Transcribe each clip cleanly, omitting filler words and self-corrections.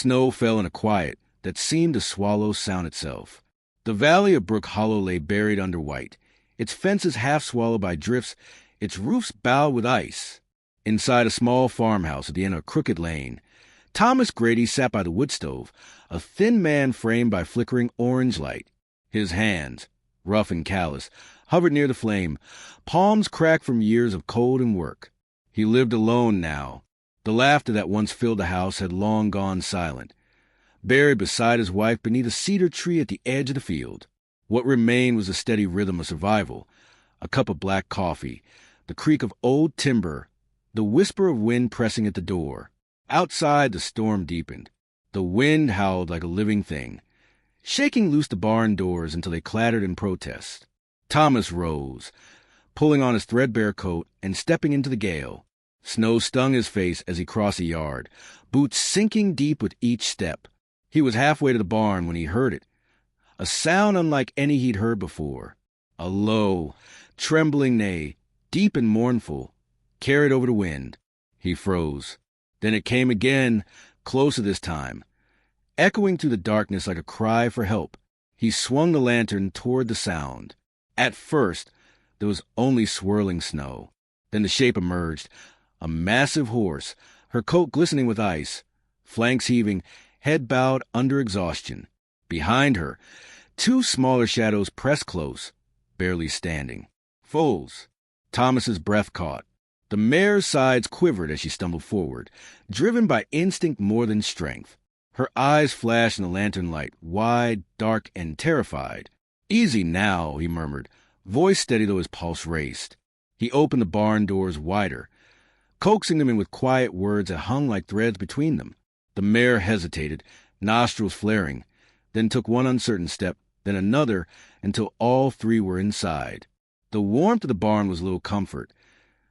Snow fell in a quiet that seemed to swallow sound itself. The valley of Brook Hollow lay buried under white, its fences half swallowed by drifts, its roofs bowed with ice. Inside a small farmhouse at the end of a crooked lane, Thomas Grady sat by the wood stove, a thin man framed by flickering orange light. His hands, rough and callous, hovered near the flame, palms cracked from years of cold and work. He lived alone now. The laughter that once filled the house had long gone silent. Buried beside his wife beneath a cedar tree at the edge of the field. What remained was a steady rhythm of survival, a cup of black coffee, the creak of old timber, the whisper of wind pressing at the door. Outside, the storm deepened. The wind howled like a living thing, shaking loose the barn doors until they clattered in protest. Thomas rose, pulling on his threadbare coat and stepping into the gale. Snow stung his face as he crossed the yard, boots sinking deep with each step. He was halfway to the barn when he heard it, a sound unlike any he'd heard before. A low, trembling neigh, deep and mournful, carried over the wind. He froze. Then it came again, closer this time, echoing through the darkness like a cry for help. He swung the lantern toward the sound. At first, there was only swirling snow. Then the shape emerged, a massive horse, her coat glistening with ice, flanks heaving, head bowed under exhaustion. Behind her, two smaller shadows pressed close, barely standing. Foals. Thomas's breath caught. The mare's sides quivered as she stumbled forward, driven by instinct more than strength. Her eyes flashed in the lantern light, wide, dark, and terrified. "Easy now," he murmured, voice steady though his pulse raced. He opened the barn doors wider, coaxing them in with quiet words that hung like threads between them. The mare hesitated, nostrils flaring, then took one uncertain step, then another, until all three were inside. The warmth of the barn was little comfort.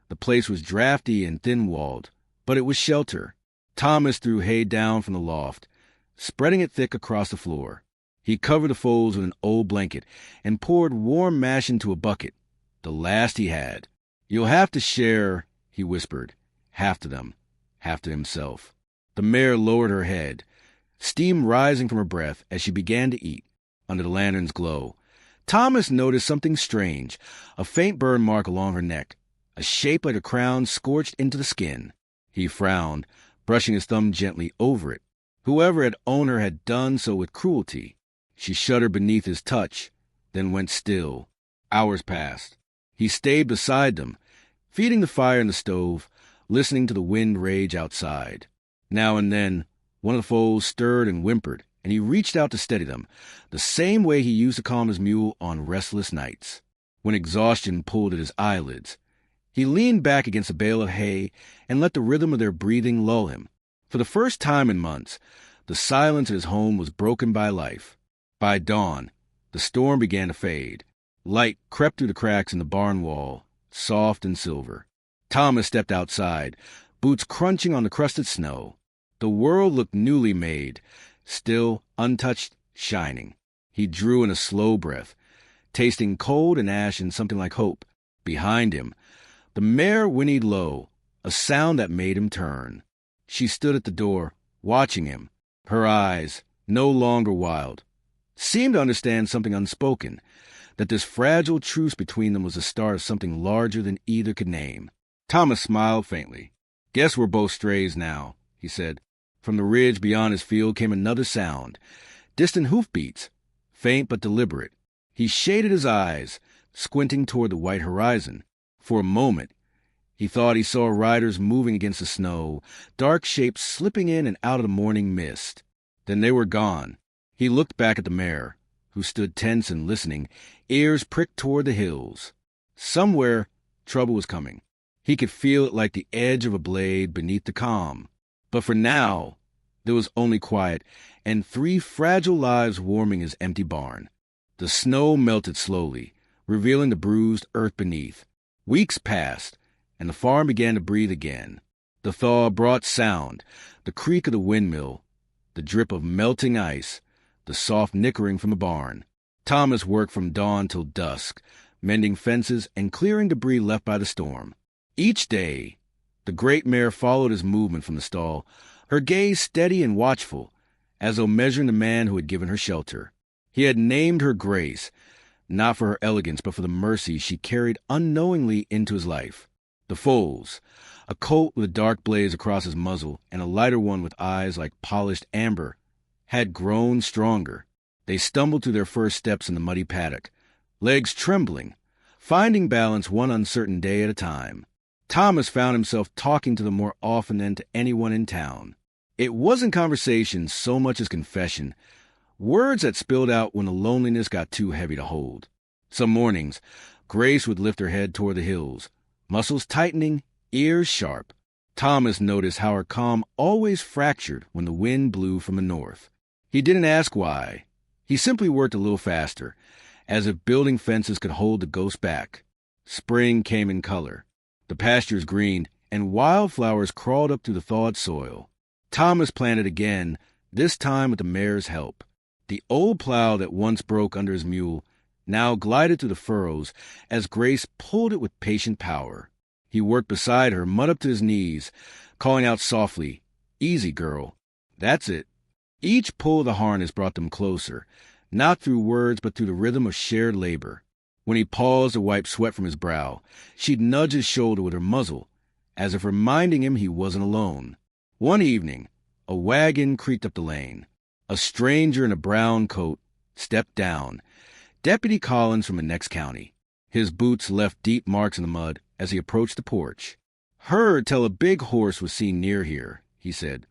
The place was drafty and thin-walled, but it was shelter. Thomas threw hay down from the loft, spreading it thick across the floor. He covered the Foals with an old blanket and poured warm mash into a bucket, the last he had. "You'll have to share," he whispered, half to them, half to himself. The mare lowered her head, steam rising from her breath as she began to eat, under the lantern's glow. Thomas noticed something strange, a faint burn mark along her neck, a shape like a crown scorched into the skin. He frowned, brushing his thumb gently over it. Whoever had owned her had done so with cruelty. She shuddered beneath his touch, then went still. Hours passed. He stayed beside them, feeding the fire in the stove, listening to the wind rage outside. Now and then, one of the foals stirred and whimpered, and he reached out to steady them, the same way he used to calm his mule on restless nights. When exhaustion pulled at his eyelids, he leaned back against a bale of hay and let the rhythm of their breathing lull him. For the first time in months, the silence of his home was broken by life. By dawn, the storm began to fade. Light crept through the cracks in the barn wall, soft and silver. Thomas stepped outside, boots crunching on the crusted snow. The world looked newly made, still, untouched, shining. He drew in a slow breath, tasting cold and ash and something like hope. Behind him, the mare whinnied low, a sound that made him turn. She stood at the door, watching him. Her eyes, no longer wild, seemed to understand something unspoken, that this fragile truce between them was the start of something larger than either could name. Thomas smiled faintly. "Guess we're both strays now," he said. From the ridge beyond his field came another sound, distant hoofbeats, faint but deliberate. He shaded his eyes, squinting toward the white horizon. For a moment, he thought he saw riders moving against the snow, dark shapes slipping in and out of the morning mist. Then they were gone. He looked back at the mare, who stood tense and listening, ears pricked toward the hills. Somewhere, trouble was coming. He could feel it like the edge of a blade beneath the calm. But for now, there was only quiet and 3 fragile lives warming his empty barn. The snow melted slowly, revealing the bruised earth beneath. Weeks passed, and the farm began to breathe again. The thaw brought sound, the creak of the windmill, the drip of melting ice, the soft nickering from the barn. Thomas worked from dawn till dusk, mending fences and clearing debris left by the storm. Each day, the great mare followed his movement from the stall, her gaze steady and watchful, as though measuring the man who had given her shelter. He had named her Grace, not for her elegance, but for the mercy she carried unknowingly into his life. The Foals, a coat with a dark blaze across his muzzle and a lighter one with eyes like polished amber, had grown stronger. They stumbled through their first steps in the muddy paddock, legs trembling, finding balance one uncertain day at a time. Thomas found himself talking to them more often than to anyone in town. It wasn't conversation so much as confession, words that spilled out when the loneliness got too heavy to hold. Some mornings, Grace would lift her head toward the hills, muscles tightening, ears sharp. Thomas noticed how her calm always fractured when the wind blew from the north. He didn't ask why. He simply worked a little faster, as if building fences could hold the ghost back. Spring came in color. The pastures greened, and wildflowers crawled up through the thawed soil. Thomas planted again, this time with the mare's help. The old plow that once broke under his mule now glided through the furrows as Grace pulled it with patient power. He worked beside her, mud up to his knees, calling out softly, "Easy, girl. That's it." Each pull of the harness brought them closer, not through words but through the rhythm of shared labor. When he paused to wipe sweat from his brow, she'd nudge his shoulder with her muzzle, as if reminding him he wasn't alone. One evening, a wagon creaked up the lane. A stranger in a brown coat stepped down, Deputy Collins from the next county. His boots left deep marks in the mud as he approached the porch. "Heard tell a big horse was seen near here," he said,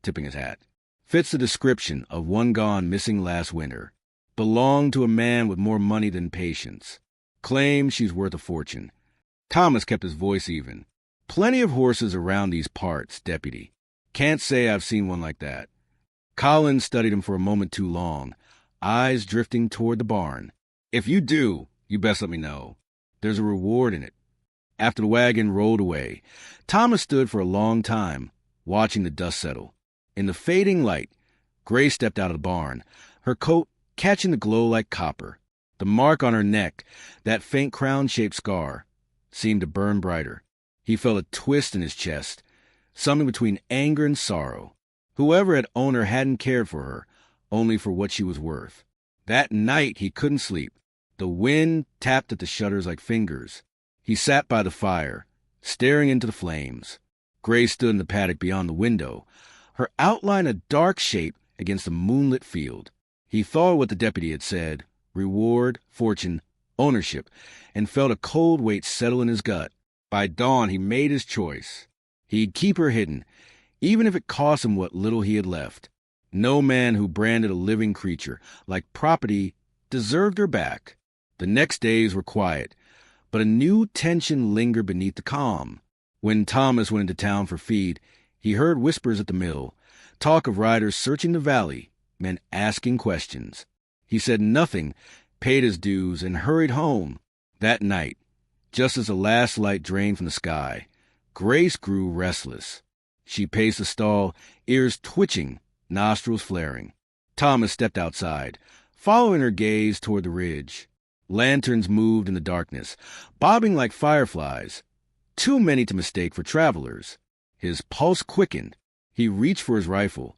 tipping his hat. "Fits the description of one gone missing last winter. Belonged to a man with more money than patience. Claims she's worth a fortune." Thomas kept his voice even. "Plenty of horses around these parts, Deputy. Can't say I've seen one like that." Collins studied him for a moment too long, eyes drifting toward the barn. "If you do, you best let me know. There's a reward in it." After the wagon rolled away, Thomas stood for a long time, watching the dust settle. In the fading light, Grace stepped out of the barn, her coat catching the glow like copper. The mark on her neck, that faint crown-shaped scar, seemed to burn brighter. He felt a twist in his chest, something between anger and sorrow. Whoever had owned her hadn't cared for her, only for what she was worth. That night he couldn't sleep. The wind tapped at the shutters like fingers. He sat by the fire, staring into the flames. Grace stood in the paddock beyond the window, her outline a dark shape against the moonlit field. He thought of what the deputy had said, reward, fortune, ownership, and felt a cold weight settle in his gut. By dawn he made his choice. He'd keep her hidden, even if it cost him what little he had left. No man who branded a living creature like property deserved her back. The next days were quiet, but a new tension lingered beneath the calm. When Thomas went into town for feed, he heard whispers at the mill, talk of riders searching the valley, men asking questions. He said nothing, paid his dues, and hurried home. That night, just as the last light drained from the sky, Grace grew restless. She paced the stall, ears twitching, nostrils flaring. Thomas stepped outside, following her gaze toward the ridge. Lanterns moved in the darkness, bobbing like fireflies, too many to mistake for travelers. His pulse quickened. He reached for his rifle,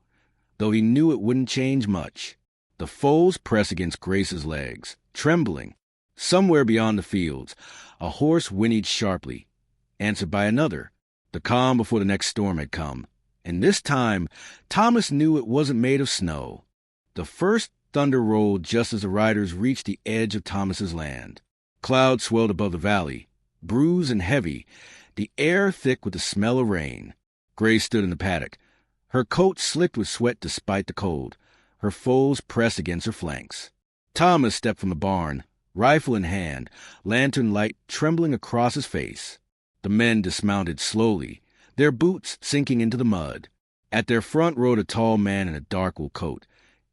though he knew it wouldn't change much. The foals pressed against Grace's legs, trembling. Somewhere beyond the fields, a horse whinnied sharply, answered by another. The calm before the next storm had come, and this time Thomas knew it wasn't made of snow. The first thunder rolled just as the riders reached the edge of Thomas's land. Clouds swelled above the valley, bruised and heavy, the air thick with the smell of rain. Grace stood in the paddock, her coat slicked with sweat despite the cold, her foals pressed against her flanks. Thomas stepped from the barn, rifle in hand, lantern light trembling across his face. The men dismounted slowly, their boots sinking into the mud. At their front rode a tall man in a dark wool coat,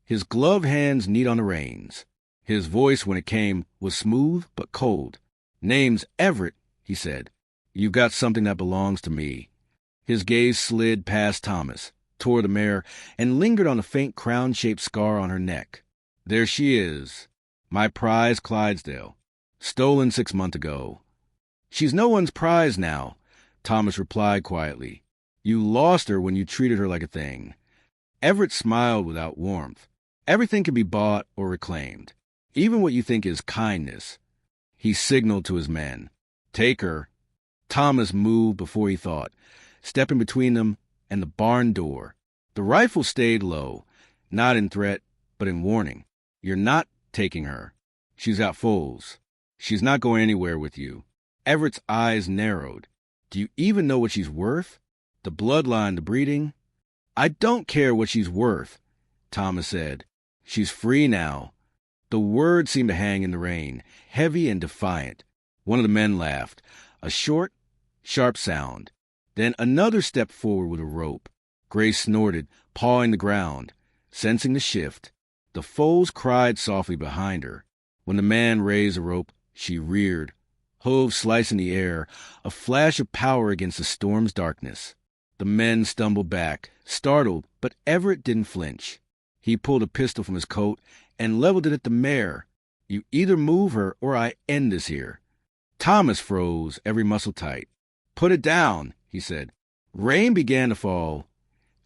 his gloved hands neat on the reins. His voice, when it came, was smooth but cold. "Name's Everett," he said. "You've got something that belongs to me." His gaze slid past Thomas, toward the mare, and lingered on the faint crown-shaped scar on her neck. "There she is, my prize Clydesdale, stolen 6 months ago." "She's no one's prize now," Thomas replied quietly. "You lost her when you treated her like a thing." Everett smiled without warmth. Everything can be bought or reclaimed, even what you think is kindness. He signaled to his men. Take her. Thomas moved before he thought, stepping between them and the barn door. The rifle stayed low, not in threat, but in warning. You're not taking her. She's got Foals. She's not going anywhere with you. Everett's eyes narrowed. Do you even know what she's worth? The bloodline, the breeding? I don't care what she's worth, Thomas said. She's free now. The words seemed to hang in the rain, heavy and defiant. One of the men laughed, a short, sharp sound. Then another stepped forward with a rope. Grace snorted, pawing the ground. Sensing the shift, the foals cried softly behind her. When the man raised the rope, she reared, hooves slicing the air, a flash of power against the storm's darkness. The men stumbled back, startled, but Everett didn't flinch. He pulled a pistol from his coat and leveled it at the mare. You either move her or I end this here. Thomas froze, every muscle tight. Put it down, he said. Rain began to fall,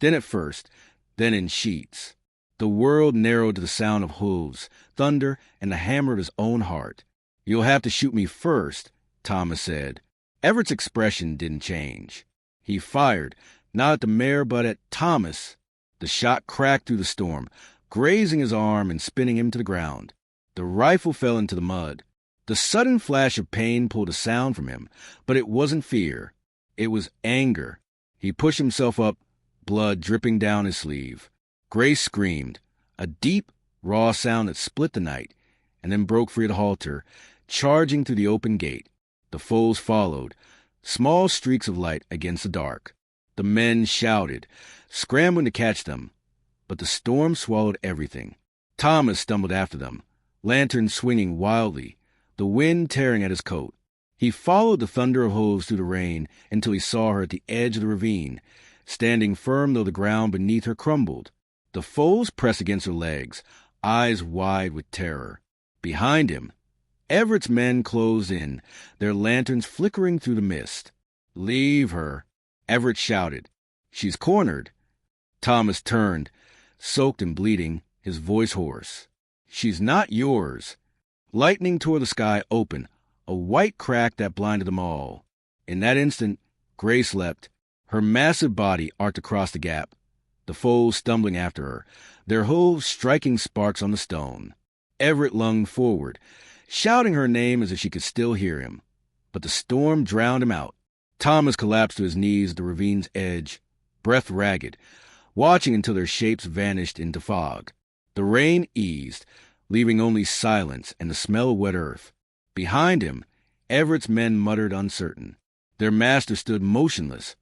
then at first, then in sheets. The world narrowed to the sound of hooves, thunder, and the hammer of his own heart. You'll have to shoot me first, Thomas said. Everett's expression didn't change. He fired, not at the mare but at Thomas. The shot cracked through the storm, grazing his arm and spinning him to the ground. The rifle fell into the mud. The sudden flash of pain pulled a sound from him, but it wasn't fear. It was anger. He pushed himself up, blood dripping down his sleeve. Grace screamed, a deep, raw sound that split the night, and then broke free of the halter, charging through the open gate. The foals followed, small streaks of light against the dark. The men shouted, scrambling to catch them, but the storm swallowed everything. Thomas stumbled after them, lantern swinging wildly, the wind tearing at his coat. He followed the thunder of hooves through the rain until he saw her at the edge of the ravine, standing firm though the ground beneath her crumbled. The foals pressed against her legs, eyes wide with terror. Behind him, Everett's men closed in, their lanterns flickering through the mist. Leave her, Everett shouted. She's cornered. Thomas turned, soaked and bleeding, his voice hoarse. She's not yours. Lightning tore the sky open, a white crack that blinded them all. In that instant, Grace leapt, her massive body arced across the gap, the foals stumbling after her, their hooves striking sparks on the stone. Everett lunged forward, shouting her name as if she could still hear him. But the storm drowned him out. Thomas collapsed to his knees at the ravine's edge, breath ragged, watching until their shapes vanished into fog. The rain eased, leaving only silence and the smell of wet earth. Behind him, Everett's men muttered uncertain. Their master stood motionless,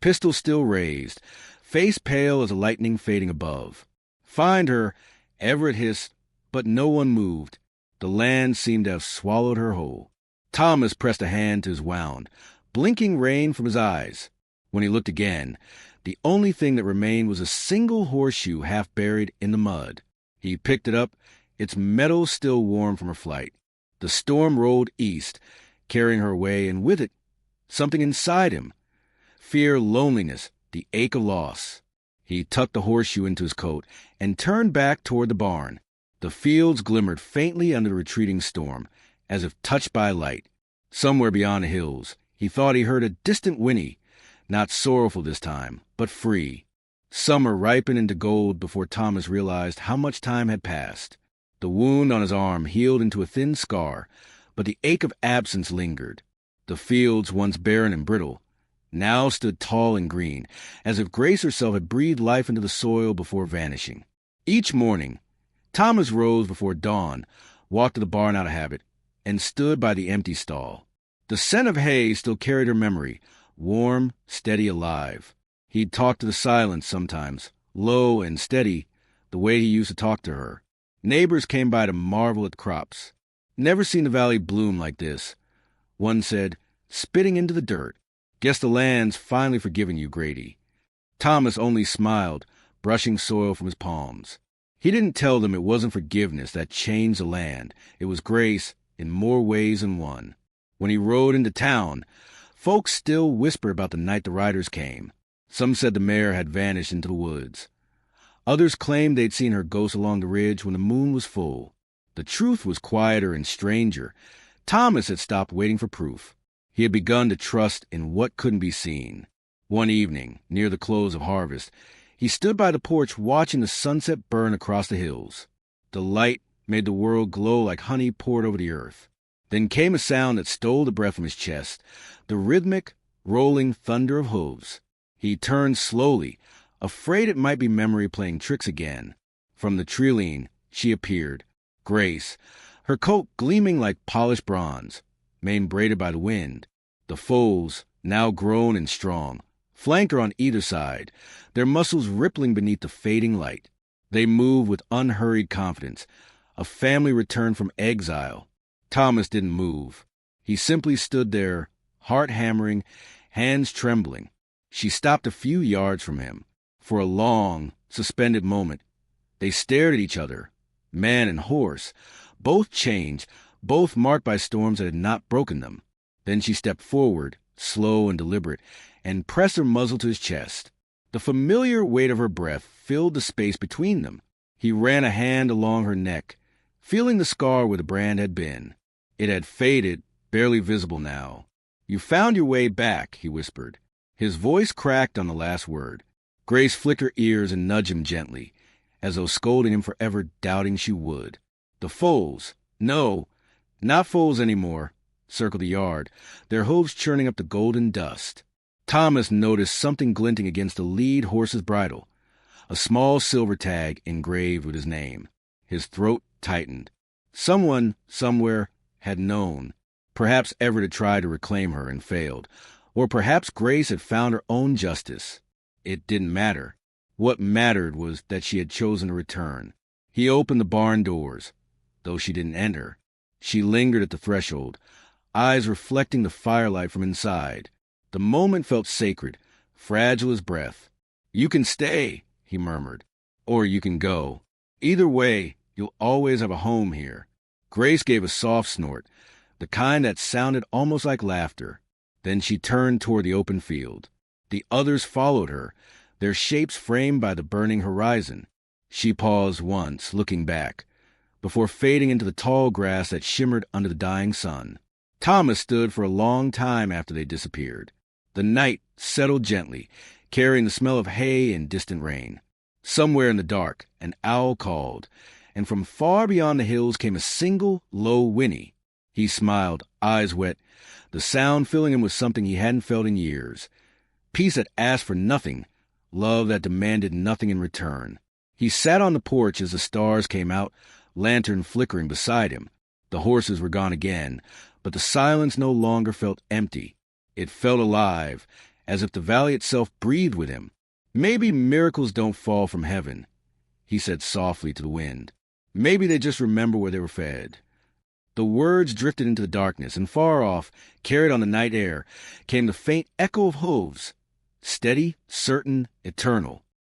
pistol still raised, face pale as a lightning fading above. Find her, Everett hissed, but no one moved. The land seemed to have swallowed her whole. Thomas pressed a hand to his wound, blinking rain from his eyes. When he looked again, the only thing that remained was a single horseshoe half buried in the mud. He picked it up, its metal still warm from her flight. The storm rolled east, carrying her away, and with it, something inside him. Fear, loneliness, the ache of loss. He tucked the horseshoe into his coat and turned back toward the barn. The fields glimmered faintly under the retreating storm, as if touched by light. Somewhere beyond the hills, he thought he heard a distant whinny, not sorrowful this time, but free. Summer ripened into gold before Thomas realized how much time had passed. The wound on his arm healed into a thin scar, but the ache of absence lingered. The fields, once barren and brittle, now stood tall and green, as if Grace herself had breathed life into the soil before vanishing. Each morning, Thomas rose before dawn, walked to the barn out of habit, and stood by the empty stall. The scent of hay still carried her memory, warm, steady, alive. He'd talk to the silence sometimes, low and steady, the way he used to talk to her. Neighbors came by to marvel at the crops. Never seen the valley bloom like this. One said, spitting into the dirt. Guess the land's finally forgiven you, Grady. Thomas only smiled, brushing soil from his palms. He didn't tell them it wasn't forgiveness that changed the land. It was grace in more ways than one. When he rode into town, folks still whispered about the night the riders came. Some said the mare had vanished into the woods. Others claimed they'd seen her ghost along the ridge when the moon was full. The truth was quieter and stranger. Thomas had stopped waiting for proof. He had begun to trust in what couldn't be seen. One evening, near the close of harvest, he stood by the porch watching the sunset burn across the hills. The light made the world glow like honey poured over the earth. Then came a sound that stole the breath from his chest, the rhythmic, rolling thunder of hooves. He turned slowly, afraid it might be memory playing tricks again. From the treeline, she appeared, Grace, her coat gleaming like polished bronze, mane braided by the wind. The foals, now grown and strong, flanked her on either side, their muscles rippling beneath the fading light. They moved with unhurried confidence, a family returned from exile. Thomas didn't move. He simply stood there, heart hammering, hands trembling. She stopped a few yards from him. For a long, suspended moment, they stared at each other, man and horse, both changed, both marked by storms that had not broken them. Then she stepped forward, slow and deliberate, and pressed her muzzle to his chest. The familiar weight of her breath filled the space between them. He ran a hand along her neck, feeling the scar where the brand had been. It had faded, barely visible now. "You found your way back," he whispered. His voice cracked on the last word. Grace flicked her ears and nudged him gently, as though scolding him for ever doubting she would. The foals, no, not foals anymore, circled the yard, their hooves churning up the golden dust. Thomas noticed something glinting against the lead horse's bridle, a small silver tag engraved with his name. His throat tightened. Someone, somewhere, had known. Perhaps Everett had tried to reclaim her and failed, or perhaps Grace had found her own justice. It didn't matter. What mattered was that she had chosen to return. He opened the barn doors, though she didn't enter. She lingered at the threshold, eyes reflecting the firelight from inside. The moment felt sacred, fragile as breath. "You can stay," he murmured, "or you can go. Either way, you'll always have a home here." Grace gave a soft snort, the kind that sounded almost like laughter. Then she turned toward the open field. The others followed her, their shapes framed by the burning horizon. She paused once, looking back, before fading into the tall grass that shimmered under the dying sun. Thomas stood for a long time after they disappeared. The night settled gently, carrying the smell of hay and distant rain. Somewhere in the dark, an owl called, and from far beyond the hills came a single, low whinny. He smiled, eyes wet, the sound filling him with something he hadn't felt in years. Peace that asked for nothing, love that demanded nothing in return. He sat on the porch as the stars came out, lantern flickering beside him. The horses were gone again, but the silence no longer felt empty. It felt alive, as if the valley itself breathed with him. "Maybe miracles don't fall from heaven," he said softly to the wind. "Maybe they just remember where they were fed." The words drifted into the darkness, and far off, carried on the night air, came the faint echo of hooves, steady, certain, eternal.